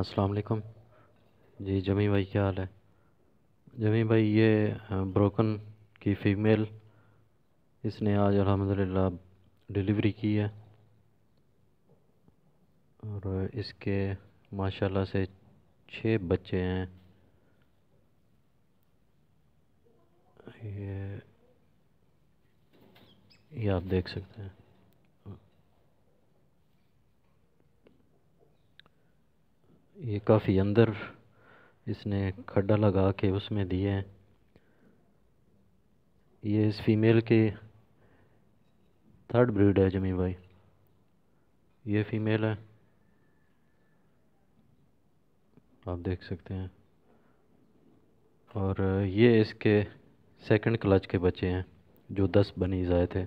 अस्सलाम वालेकुम। जी जमी भाई, क्या हाल है? जमी भाई, ये ब्रोकन की फ़ीमेल, इसने आज अल्हम्दुलिल्लाह डिलीवरी की है। और इसके माशाल्लाह से 6 बच्चे हैं। ये ये आप देख सकते हैं। ये काफ़ी अंदर इसने खड्डा लगा के उसमें दिए हैं। ये इस फीमेल की थर्ड ब्रीड है जमी भाई। ये फीमेल है, आप देख सकते हैं। और ये इसके सेकंड क्लच के बच्चे हैं, जो 10 बनीज़ आए थे।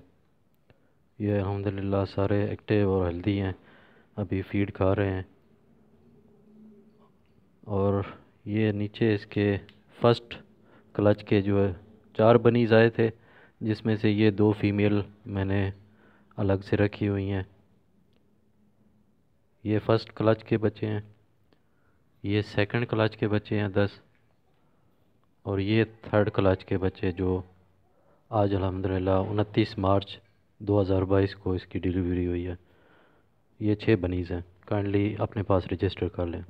ये अल्हम्दुलिल्लाह सारे एक्टिव और हेल्दी हैं, अभी फीड खा रहे हैं। और ये नीचे इसके फर्स्ट क्लच के जो है 4 बनीज आए थे, जिसमें से ये 2 फीमेल मैंने अलग से रखी हुई हैं। ये फर्स्ट क्लच के बच्चे हैं, ये सेकंड क्लच के बच्चे हैं 10, और ये थर्ड क्लच के बच्चे जो आज अल्हम्दुलिल्लाह 29 मार्च 2022 को इसकी डिलीवरी हुई है। ये 6 बनीज हैं, काइंडली अपने पास रजिस्टर कर लें।